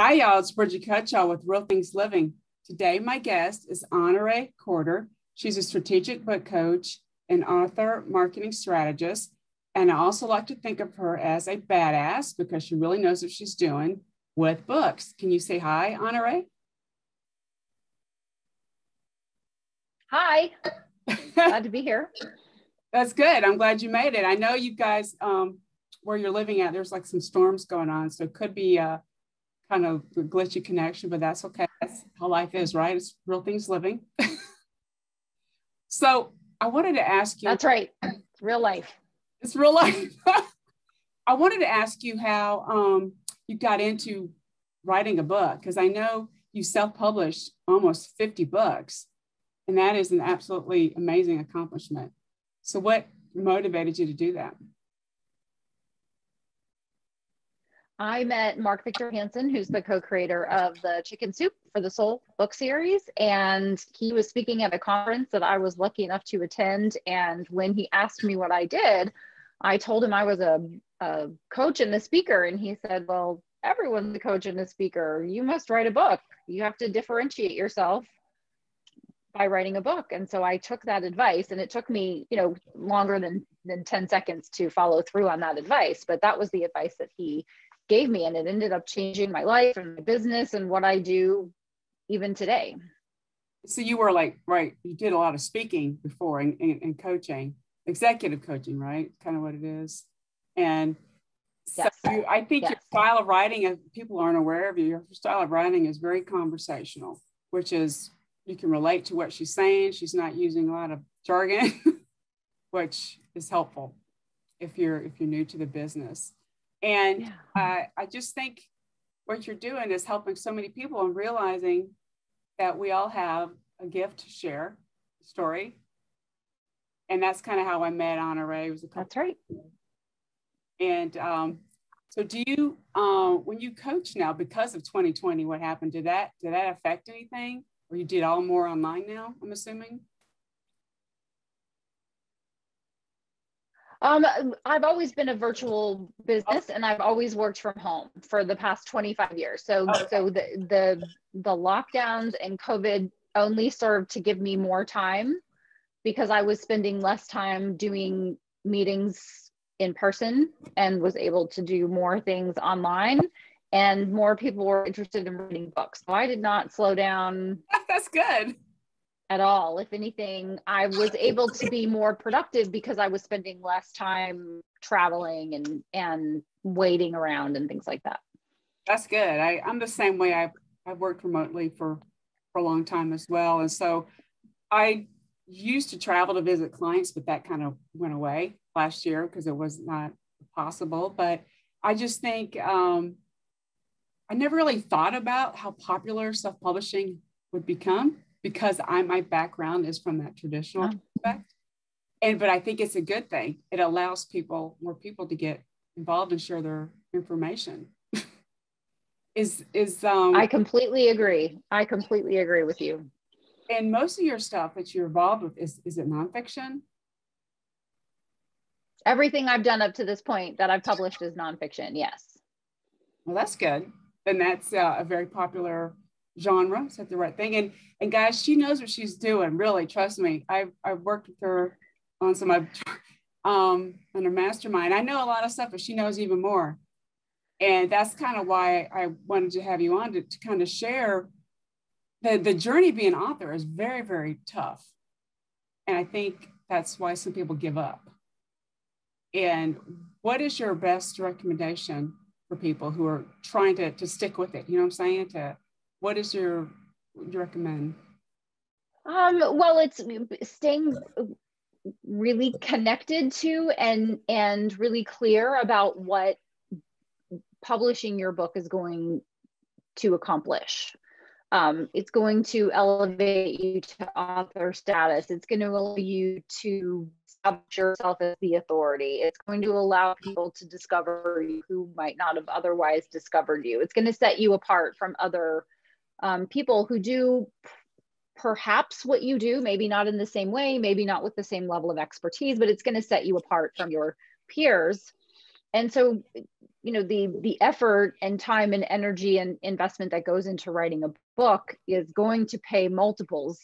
Hi, y'all. It's Bridget Cutshall with Real Things Living. Today, my guest is Honoree Corder. She's a strategic book coach and author marketing strategist. And I also like to think of her as a badass because she really knows what she's doing with books. Can you say hi, Honoree? Hi, glad to be here. That's good. I'm glad you made it. I know you guys, where you're living at, there's like some storms going on. So it could be kind of a glitchy connection, but that's okay. That's how life is, right? It's Real Things Living. So I wanted to ask you. That's right. It's real life. It's real life. I wanted to ask you how you got into writing a book, because I know you self-published almost 50 books, and that is an absolutely amazing accomplishment. So what motivated you to do that? I met Mark Victor Hansen, who's the co-creator of the Chicken Soup for the Soul book series. And he was speaking at a conference that I was lucky enough to attend. And when he asked me what I did, I told him I was a coach and a speaker. And he said, well, everyone's a coach and a speaker. You must write a book. You have to differentiate yourself by writing a book. And so I took that advice, and it took me, longer than 10 seconds to follow through on that advice. But that was the advice that he gave me, and it ended up changing my life and my business and what I do even today. So you were you did a lot of speaking before and coaching, executive coaching, right? Kind of what it is. And so yes. I think yes. your style of writing, if people aren't aware of you, your style of writing is very conversational, which is, you can relate to what she's saying. She's not using a lot of jargon, which is helpful if you're new to the business. And I just think what you're doing is helping so many people and realizing that we all have a gift to share, a story. And that's kind of how I met Honoree. That's right. And so do you, when you coach now, because of 2020, what happened? Did that affect anything? Or you did all more online now, I'm assuming? I've always been a virtual business, and I've always worked from home for the past 25 years. So the lockdowns and COVID only served to give me more time, because I was spending less time doing meetings in person and was able to do more things online, and more people were interested in reading books. So I did not slow down. That's good. At all. If anything, I was able to be more productive because I was spending less time traveling and waiting around and things like that. That's good. I'm the same way. I've worked remotely for a long time as well. And so I used to travel to visit clients, but that kind of went away last year because it was not possible. But I just think I never really thought about how popular self-publishing would become, because my background is from that traditional aspect. But I think it's a good thing. It allows more people to get involved and share their information. I completely agree. I completely agree with you. And most of your stuff that you're involved with, is it nonfiction? Everything I've done up to this point that I've published is nonfiction, yes. Well, that's good. And that's a very popular genre. Said the right thing. And guys, she knows what she's doing. Really, trust me. I've worked with her on some on her mastermind. I know a lot of stuff, but she knows even more. And that's kind of why I wanted to have you on to kind of share the journey of being an author is very, very tough. And I think that's why some people give up. And what is your best recommendation for people who are trying to stick with it? You know what I'm saying? What is you recommend? Well, it's staying really connected to and really clear about what publishing your book is going to accomplish. It's going to elevate you to author status. It's going to allow you to establish yourself as the authority. It's going to allow people to discover you who might not have otherwise discovered you. It's going to set you apart from other people who do perhaps what you do, maybe not in the same way, maybe not with the same level of expertise, but it's going to set you apart from your peers. And so, the effort and time and energy and investment that goes into writing a book is going to pay multiples.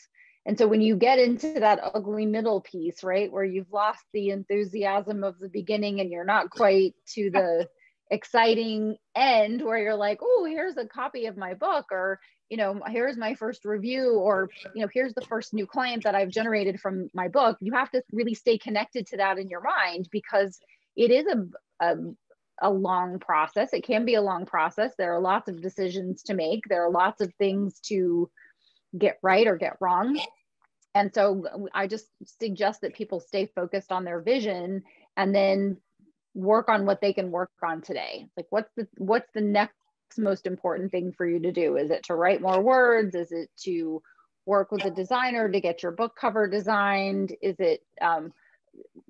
And so when you get into that ugly middle piece, right, where you've lost the enthusiasm of the beginning and you're not quite to the exciting end where you're like, oh, here's a copy of my book, or, here's my first review, or, here's the first new client that I've generated from my book, you have to really stay connected to that in your mind, because it is a long process. It can be a long process. There are lots of decisions to make. There are lots of things to get right or get wrong. And so I just suggest that people stay focused on their vision and then work on what they can work on today. Like, what's the next most important thing for you to do? Is it to write more words? Is it to work with a designer to get your book cover designed? Is it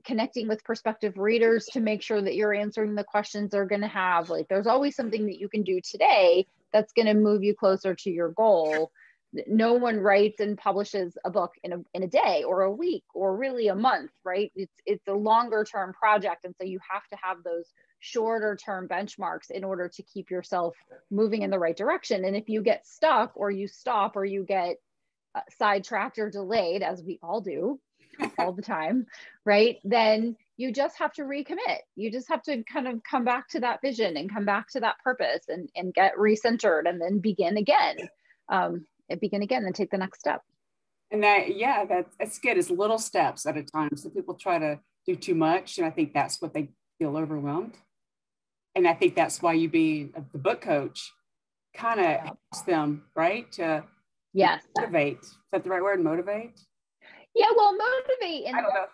connecting with prospective readers to make sure that you're answering the questions they're going to have? Like, there's always something that you can do today that's going to move you closer to your goal. No one writes and publishes a book in a day or a week or really a month, right? It's a longer term project. And so you have to have those shorter term benchmarks in order to keep yourself moving in the right direction. And if you get stuck, or you stop, or you get sidetracked or delayed, as we all do all the time, right? Then you just have to recommit. You just have to kind of come back to that vision and come back to that purpose and get recentered, and then begin again. And take the next step. And that's good. It's little steps at a time. So people try to do too much, and I think that's what they feel overwhelmed. And I think that's why you being the book coach kind of helps them, right? To motivate. Is that the right word? Motivate? Yeah, well, motivate and I don't know.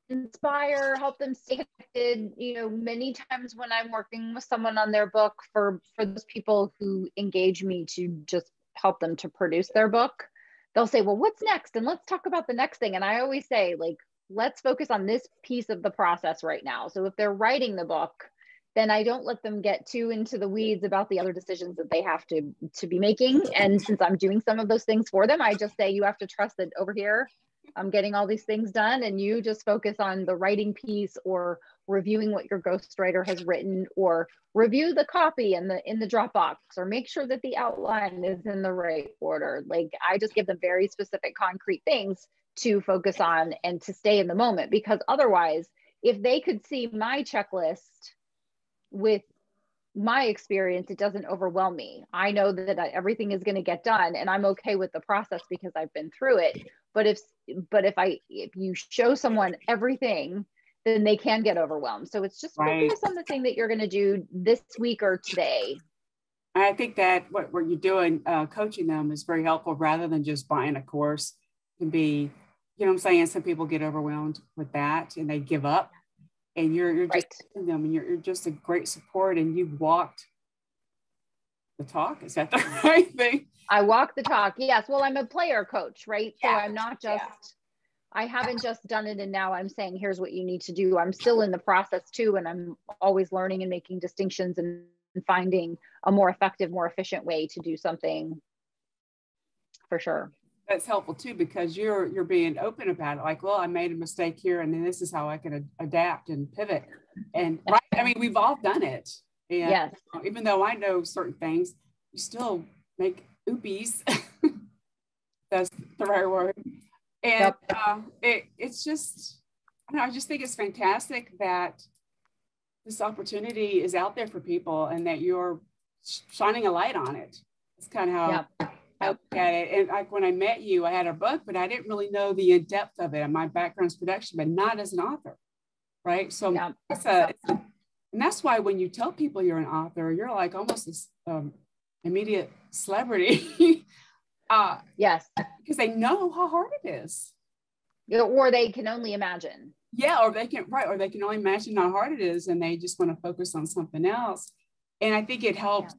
Inspire, help them stay connected. Many times when I'm working with someone on their book, for those people who engage me to just help them to produce their book, they'll say, well, what's next? And let's talk about the next thing. And I always say, like, let's focus on this piece of the process right now. So if they're writing the book, then I don't let them get too into the weeds about the other decisions that they have to be making. And since I'm doing some of those things for them, I just say, you have to trust that over here, I'm getting all these things done, and you just focus on the writing piece, or reviewing what your ghostwriter has written, or review the copy in the Dropbox, or make sure that the outline is in the right order. Like, I just give them very specific, concrete things to focus on and to stay in the moment, because otherwise, if they could see my checklist with my experience, it doesn't overwhelm me. I know that everything is going to get done, and I'm okay with the process because I've been through it. But if you show someone everything, then they can get overwhelmed. So it's just focus on the thing that you're going to do this week or today. I think that what you're doing, coaching them, is very helpful, rather than just buying a course. It can be, what I'm saying? Some people get overwhelmed with that and they give up. And you're just teaching them, and you're just a great support, and you've walked the talk. Is that the right thing? I walk the talk. Yes. Well, I'm a player coach, right? So I'm not just, I haven't just done it and now I'm saying, here's what you need to do. I'm still in the process too. And I'm always learning and making distinctions and finding a more effective, more efficient way to do something, for sure. That's helpful too, because you're being open about it. Like, well, I made a mistake here, and then this is how I can adapt and pivot. And I mean, we've all done it. And even though I know certain things, you still make oopies. That's the right word. And it's just, I just think it's fantastic that this opportunity is out there for people, and that you're shining a light on it. It's kind of how I look at it. And like, when I met you, I had a book, but I didn't really know the in-depth of it. And my background's production, but not as an author, right? So and that's why when you tell people you're an author, you're like almost this immediate celebrity. Because they know how hard it is. Or they can only imagine. Yeah, or they can only imagine how hard it is, and they just want to focus on something else. And I think it helps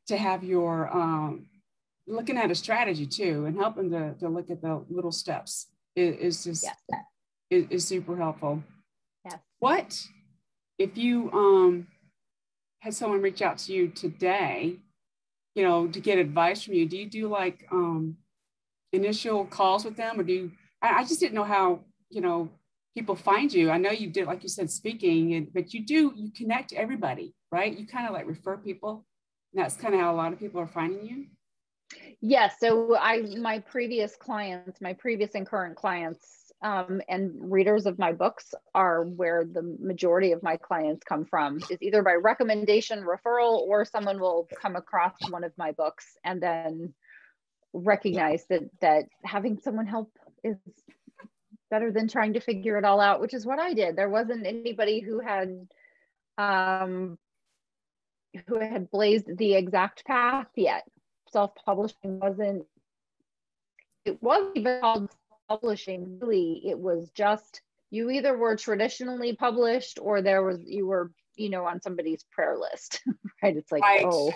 to have your looking at a strategy too, and helping to look at the little steps is just is super helpful. Yeah. What if you had someone reach out to you today, to get advice from you? Do you do like initial calls with them, or do you? I just didn't know how people find you? I know you did, like you said, speaking, but you connect to everybody, right? You kind of like refer people. And that's kind of how a lot of people are finding you. Yes. So my previous and current clients, and readers of my books are where the majority of my clients come from, is either by recommendation, referral, or someone will come across one of my books and then recognize that having someone help is better than trying to figure it all out, which is what I did. There wasn't anybody who had blazed the exact path yet. Self-publishing wasn't even called publishing, really. It was just, you either were traditionally published or you were on somebody's prayer list, right? It's like, Right. oh,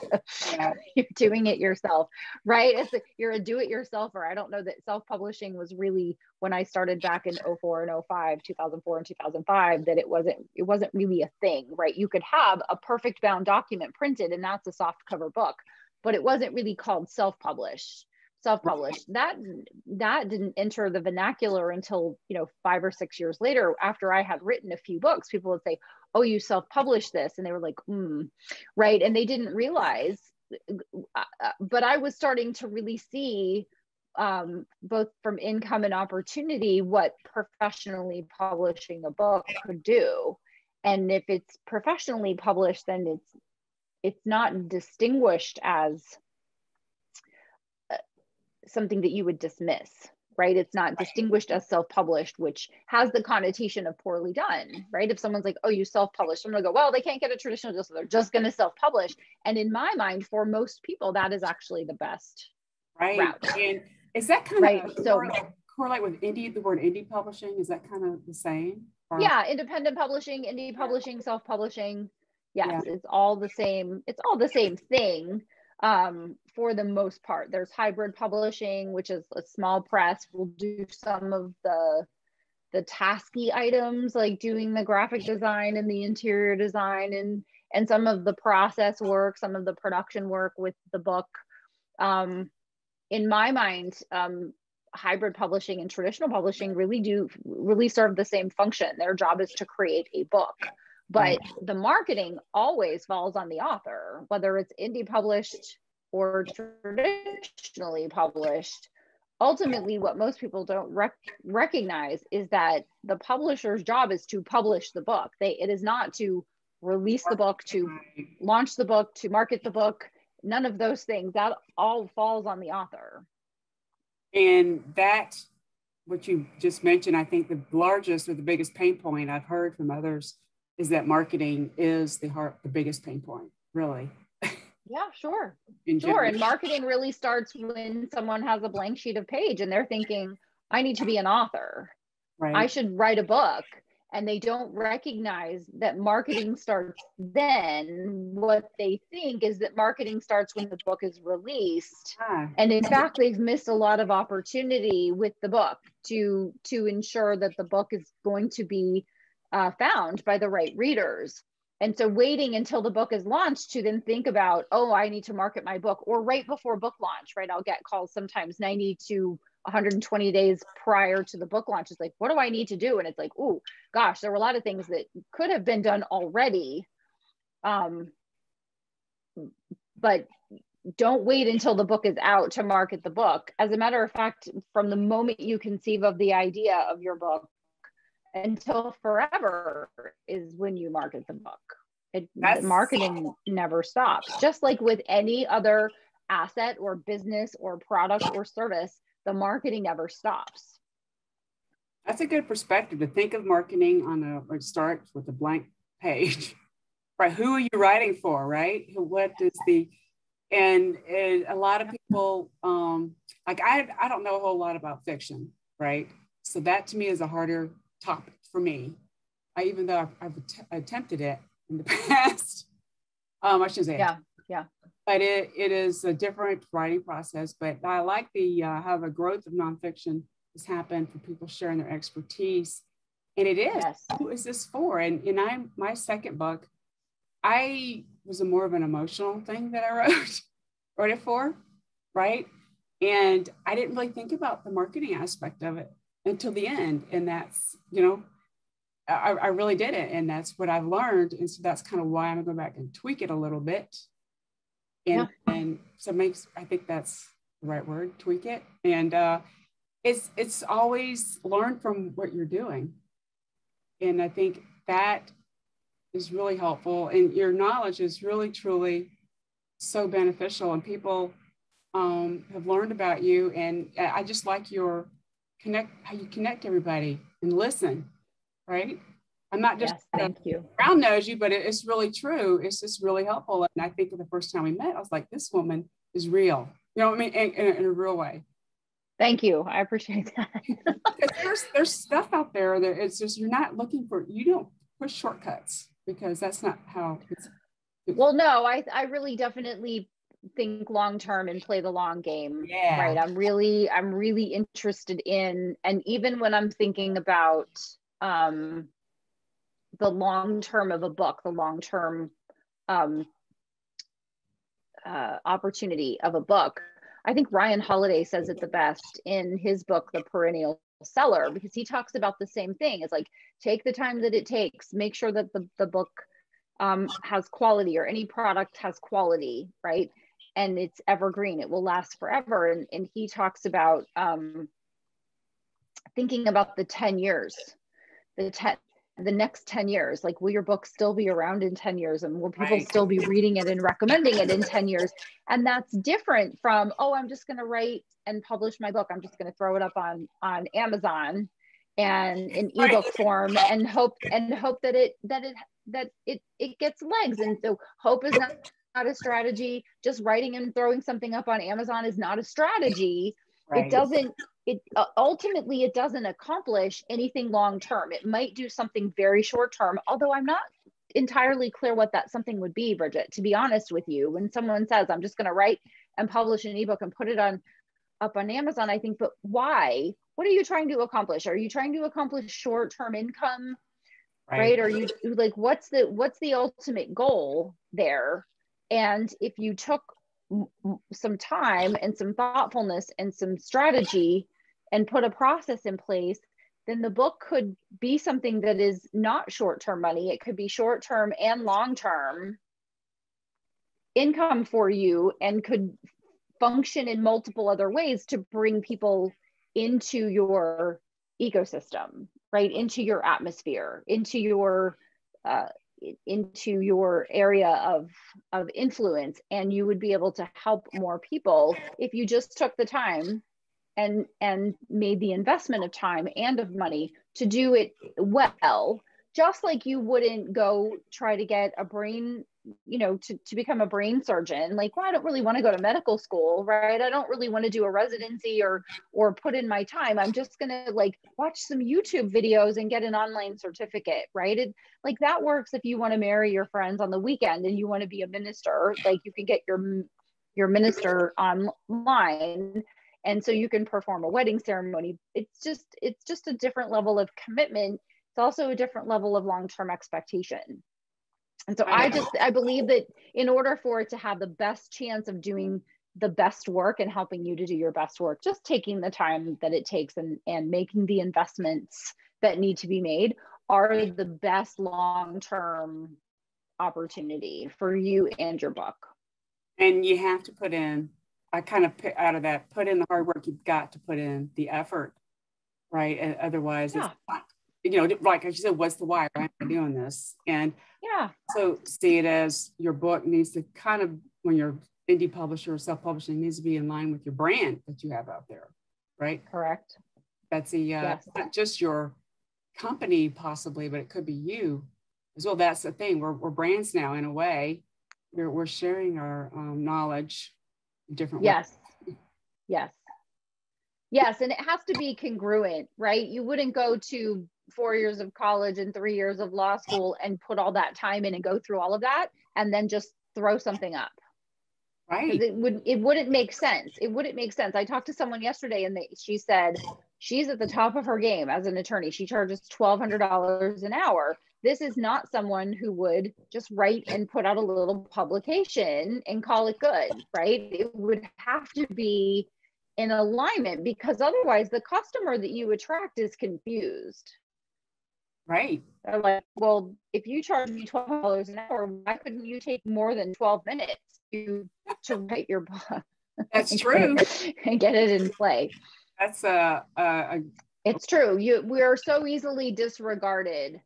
yeah. You're doing it yourself, right? You're a do-it-yourselfer. I don't know that self-publishing was really, when I started back in 04 and 05, 2004 and 2005, that it wasn't really a thing, right? You could have a perfect bound document printed and that's a soft cover book, but it wasn't really called self-published. That didn't enter the vernacular until 5 or 6 years later, after I had written a few books. People would say, oh, you self-published this, and they were like, right? And they didn't realize, but I was starting to really see, both from income and opportunity, what professionally publishing a book could do. And if it's professionally published, then it's not distinguished as something that you would dismiss, right? It's not distinguished as self-published, which has the connotation of poorly done, right? If someone's like, oh, you self-published, I'm gonna go, well, they can't get a traditional deal, so they're just gonna self-publish. And in my mind, for most people, that is actually the best route. And is that kind of correlate with the word indie publishing? Is that kind of the same? Or? Yeah, independent publishing, indie publishing, self-publishing. Yes, it's all the same. It's all the same thing. For the most part. There's hybrid publishing, which is a small press will do some of the tasky items, like doing the graphic design and the interior design and some of the process work, some of the production work with the book. In my mind, hybrid publishing and traditional publishing really serve the same function. Their job is to create a book. But the marketing always falls on the author, whether it's indie published or traditionally published. Ultimately, what most people don't recognize is that the publisher's job is to publish the book. It is not to release the book, to launch the book, to market the book. None of those things. That all falls on the author. And that, what you just mentioned, I think the largest or the biggest pain point I've heard from others is that marketing is the biggest pain point, really. Yeah, sure. And marketing really starts when someone has a blank sheet of page and they're thinking, I need to be an author. Right. I should write a book. And they don't recognize that marketing starts then. What they think is that marketing starts when the book is released. And in fact, they've missed a lot of opportunity with the book to ensure that the book is going to be found by the right readers. And so waiting until the book is launched to then think about, oh, I need to market my book, or right before book launch, right? I'll get calls sometimes 90 to 120 days prior to the book launch. It's like, what do I need to do? And it's like, oh gosh, there were a lot of things that could have been done already. But don't wait until the book is out to market the book. As a matter of fact, from the moment you conceive of the idea of your book until forever is when you market the book. The marketing never stops. Just like with any other asset or business or product or service, the marketing never stops. That's a good perspective, to think of marketing or it starts with a blank page, right? Who are you writing for, right? What is and a lot of people, like I don't know a whole lot about fiction, right? So that to me is a harder topic for me. Even though I've attempted it in the past, I shouldn't say yeah. But it is a different writing process. But I like how the growth of nonfiction has happened for people sharing their expertise. And it is, who is this for? And my second book, I was more of an emotional thing that I wrote it for, right? And I didn't really think about the marketing aspect of it until the end. And that's, I really didn't. And that's what I've learned. And so that's kind of why I'm gonna go back and tweak it a little bit. And so I think that's the right word, tweak it. And it's always learn from what you're doing. And I think that is really helpful. And your knowledge is really, truly so beneficial. And people have learned about you. And I just like how you connect everybody and listen, right? I'm not just thank you. Brown knows you, but it's really true. It's just really helpful. And I think the first time we met, I was like, this woman is real. You know what I mean? In a real way. Thank you. I appreciate that. there's stuff out there that it's just, you don't push shortcuts, because that's not how it's. Well, no, I really definitely think long-term and play the long game. Yeah. Right. I'm really interested in, and even when I'm thinking about the long-term of a book, the long-term opportunity of a book, I think Ryan Holiday says it the best in his book, The Perennial Seller, because he talks about the same thing. It's like, take the time that it takes, make sure that the book has quality, or any product has quality, right? And it's evergreen, it will last forever. And he talks about thinking about the 10 years, the next 10 years, like, will your book still be around in 10 years? And will people still be reading it and recommending it in 10 years? And that's different from, oh, I'm just going to write and publish my book. I'm just going to throw it up on Amazon and in ebook form and hope that it gets legs. And so hope is not a strategy. Just writing and throwing something up on Amazon is not a strategy. Right. Ultimately, it doesn't accomplish anything long-term. It might do something very short-term, although I'm not entirely clear what that something would be, Bridget, to be honest with you. When someone says, I'm just going to write and publish an ebook and put it up on Amazon, I think, but why? What are you trying to accomplish? Are you trying to accomplish short-term income? Right? Are you like, what's the ultimate goal there? And if you took some time and some thoughtfulness and some strategy and put a process in place, then the book could be something that is not short-term money. It could be short-term and long-term income for you, and could function in multiple other ways to bring people into your ecosystem, right? Into your atmosphere, into your area of influence. And you would be able to help more people if you just took the time and made the investment of time and of money to do it well. Just like you wouldn't go try to get a brain, to become a brain surgeon. Like, well, I don't really want to go to medical school, right? I don't really want to do a residency or put in my time. I'm just going to watch some YouTube videos and get an online certificate, right? Like, that works if you want to marry your friends on the weekend and you want to be a minister. Like, you can get your minister online, and so you can perform a wedding ceremony. It's just a different level of commitment. It's also a different level of long-term expectation. And so I believe that in order for it to have the best chance of doing the best work and helping you to do your best work, just taking the time that it takes and making the investments that need to be made are the best long-term opportunity for you and your book. And you have to put in, I kind of pick out of that, put in the hard work. You've got to put in the effort, right? And otherwise, it's not, like I said, what's the why? Why am I doing this? And so see it as your book needs to kind of, when you're indie publisher or self-publishing, needs to be in line with your brand that you have out there, right? Correct. That's not just your company possibly, but it could be you as well. That's the thing. We're brands now in a way. We're sharing our knowledge in different ways. Yes, and it has to be congruent, right? You wouldn't go to 4 years of college and 3 years of law school and put all that time in and go through all of that and then just throw something up. Right. It wouldn't make sense. It wouldn't make sense. I talked to someone yesterday and she said she's at the top of her game as an attorney. She charges $1,200 an hour. This is not someone who would just write and put out a little publication and call it good, right? It would have to be in alignment, because otherwise the customer that you attract is confused. Right. They're like, well, if you charge me $12 an hour, why couldn't you take more than 12 minutes to write your book? That's true. And get it in play. That's it's true. We're so easily disregarded.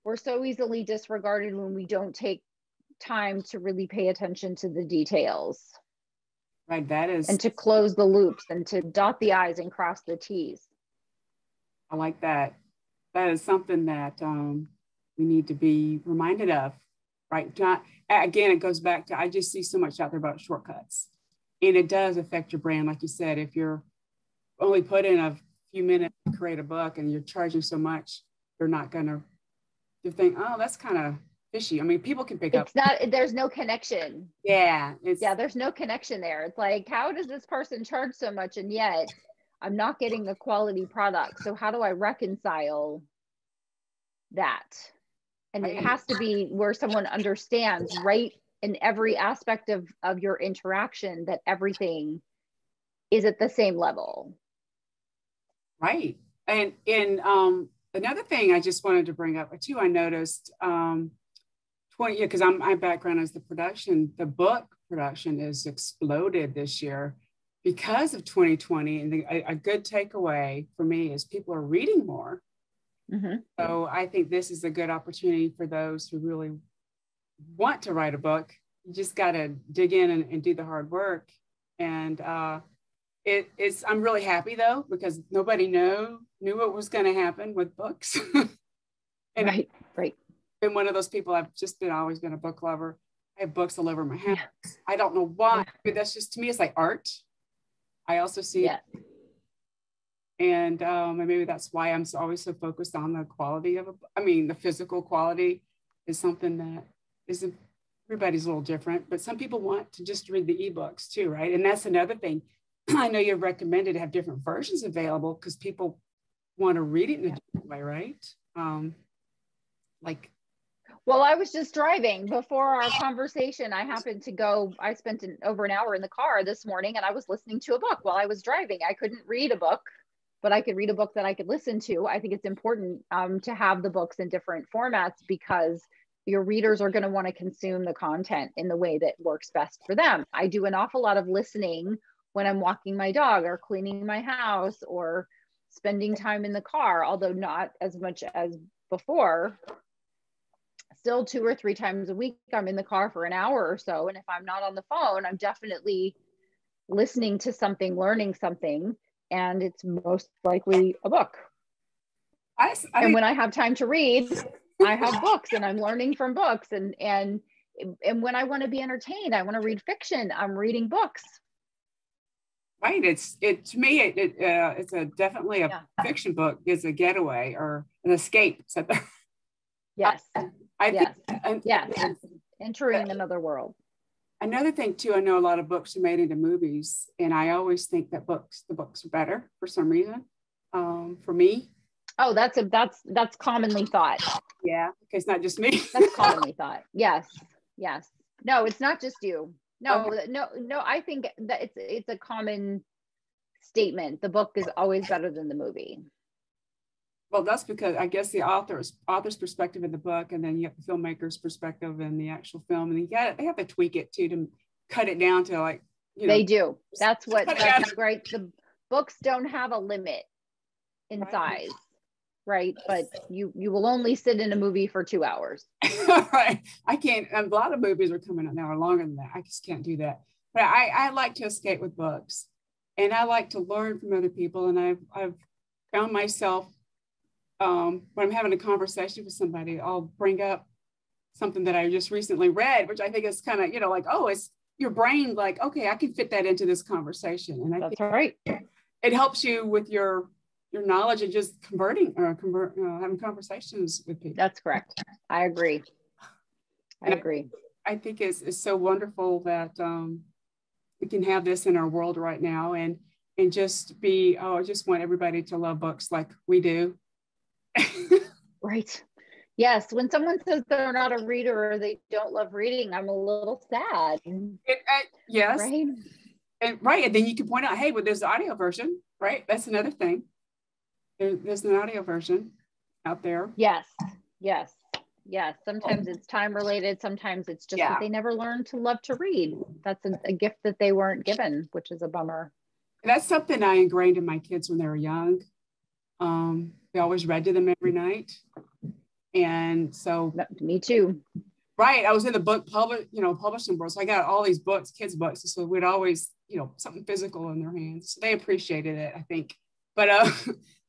We're so easily disregarded when we don't take time to really pay attention to the details. right. That is, and to close the loops and to dot the I's and cross the T's. I like that. That is something that we need to be reminded of, right? Again, it goes back to, I just see so much out there about shortcuts, and it does affect your brand. Like you said, if you're only put in a few minutes to create a book and you're charging so much, you're not going to think, oh, that's kind of fishy. I mean, people can pick up. It's not, there's no connection. Yeah. There's no connection there. It's like, how does this person charge so much? And yet I'm not getting a quality product. So how do I reconcile that? And it has to be where someone understands, right, in every aspect of your interaction, that everything is at the same level. Right. And another thing I just wanted to bring up too, I noticed 20 years, because my background is the book production has exploded this year because of 2020. And a good takeaway for me is people are reading more. Mm-hmm. So I think this is a good opportunity for those who really want to write a book. You just got to dig in and do the hard work. And I'm really happy though, because nobody knew what was going to happen with books. And right. I've been one of those people. I've just always been a book lover. I have books all over my house. Yeah. I don't know why, but that's just, to me, it's like art. I also see it. And maybe that's why I'm always so focused on the quality of the physical quality is something that isn't, everybody's a little different, but some people want to just read the ebooks too, right? And that's another thing. I know you've recommended to have different versions available because people want to read it in a different way, right? Well, I was just driving before our conversation. I spent over an hour in the car this morning, and I was listening to a book while I was driving. I couldn't read a book, but I could read a book that I could listen to. I think it's important to have the books in different formats, because your readers are going to want to consume the content in the way that works best for them. I do an awful lot of listening when I'm walking my dog or cleaning my house or spending time in the car, although not as much as before. Still 2 or 3 times a week, I'm in the car for an hour or so. And if I'm not on the phone, I'm definitely listening to something, learning something, and it's most likely a book. And when I have time to read, I have books and I'm learning from books. And when I want to be entertained, I want to read fiction, I'm reading books. Right. To me, it's definitely a fiction book is a getaway or an escape. So yes. Yes. Entering another world. Another thing too, I know a lot of books are made into movies, and I always think that the books are better for some reason. For me. Oh, that's commonly thought. Yeah, okay, it's not just me. That's commonly thought. Yes. No, it's not just you. No, okay. No. I think that it's a common statement. The book is always better than the movie. Well, that's because I guess the author's perspective in the book, and then you have the filmmaker's perspective in the actual film, and they have to tweak it too to cut it down to like, they do. That's great. The books don't have a limit in size, right? But you will only sit in a movie for 2 hours. Right. I can't. A lot of movies are coming out now are longer than that. I just can't do that. But I like to escape with books, and I like to learn from other people, and I've found myself. When I'm having a conversation with somebody, I'll bring up something that I just recently read, which I think is kind of, like, oh, it's your brain, like, okay, I can fit that into this conversation. And that's right. It helps you with your knowledge and just having conversations with people. That's correct. I agree. I think it's so wonderful that we can have this in our world right now and just I just want everybody to love books like we do. Right. Yes. When someone says they're not a reader or they don't love reading, I'm a little sad. Yes. Right. And then you can point out, hey, well, there's the audio version, right? That's another thing. There's an audio version. out there. Yes, yes, yes. Sometimes it's time related. Sometimes it's just that they never learned to love to read. That's a gift that they weren't given, which is a bummer. That's something I ingrained in my kids when they were young. They always read to them every night. And so. Me too. Right. I was in the publishing world. So I got all these books, kids' books. So we'd always, something physical in their hands. So they appreciated it, I think. But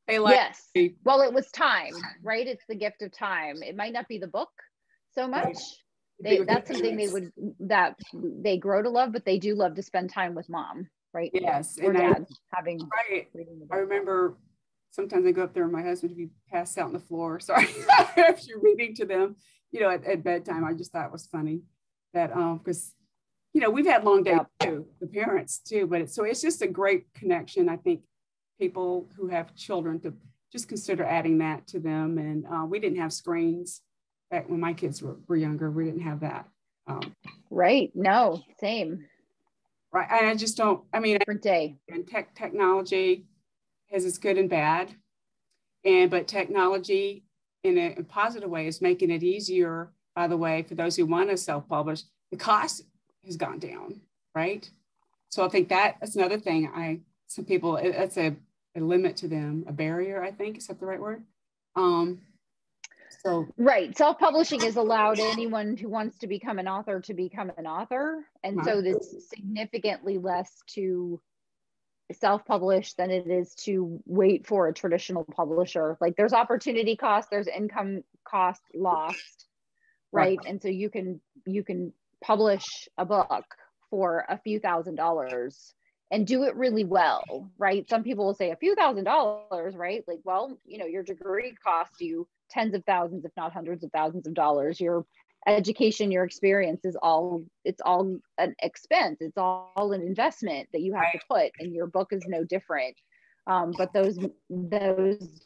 they like. Yes. Well, it was time, right? It's the gift of time. It might not be the book so much. Right. That's something that they grow to love, but they do love to spend time with mom, right? Yes. Or dad having. Right. I remember sometimes I go up there and my husband would be passed out on the floor. Sorry, if you're reading to them, at bedtime. I just thought it was funny that because we've had long days too, the parents too, but it's just a great connection. I think people who have children to just consider adding that to them. And we didn't have screens back when my kids were younger. We didn't have that. Right. No, same. Right. And I just don't. I mean, different day. And technology has its good and bad, but technology in a positive way is making it easier, by the way, for those who want to self-publish. The cost has gone down, right? So I think that's another thing. Some people, that's a limit to them, a barrier, I think. Is that the right word? Right. Self-publishing is allowed anyone who wants to become an author to become an author. And so it's significantly less to self-publish than it is to wait for a traditional publisher. Like there's opportunity cost, there's income cost lost, right? And so you can publish a book for a few $1,000s and do it really well, right? Some people will say a few $1,000s, right? Like, well, your degree costs you tens of thousands, if not hundreds of thousands of dollars. Your education, your experience it's all an expense. It's all an investment that you have to put, and your book is no different. But those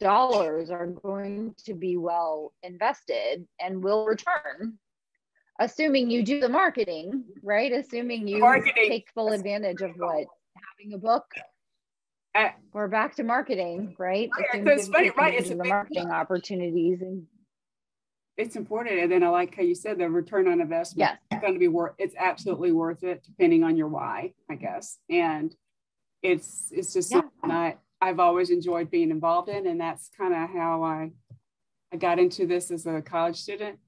dollars are going to be well invested and will return, assuming you do the marketing, right? Assuming you take full advantage of what having a book. We're back to marketing, right? It's funny, right? It's the marketing opportunities and. It's important. And then I like how you said the return on investment. Yes. It's going to be it's absolutely worth it, depending on your why, I guess. And it's just something that I've always enjoyed being involved in. And that's kind of how I got into this as a college student.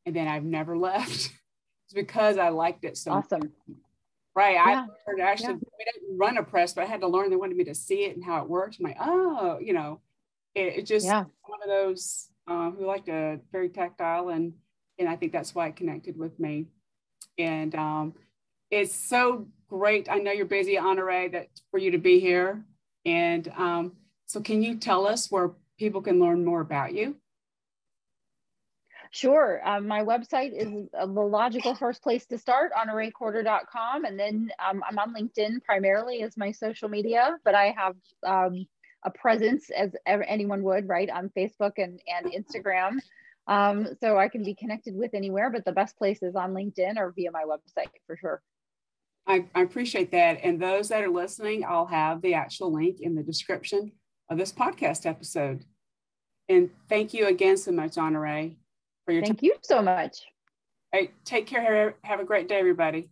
And then I've never left. It's because I liked it so awesome. much. Right. Yeah. I learned actually, we didn't run a press, but I had to learn. They wanted me to see it and how it works. I'm like, it just one of those who liked a very tactile, and I think that's why it connected with me. And it's so great. I know you're busy, Honorée, that for you to be here. And so can you tell us where people can learn more about you? Sure. My website is the logical first place to start, honoreecorder.com. And then I'm on LinkedIn primarily as my social media, but I have a presence as anyone would, right, on Facebook and Instagram. So I can be connected with anywhere, but the best place is on LinkedIn or via my website for sure. I appreciate that. And those that are listening, I'll have the actual link in the description of this podcast episode. And thank you again so much, Honorée, for your time. Thank you so much. Hey, take care. Have a great day, everybody.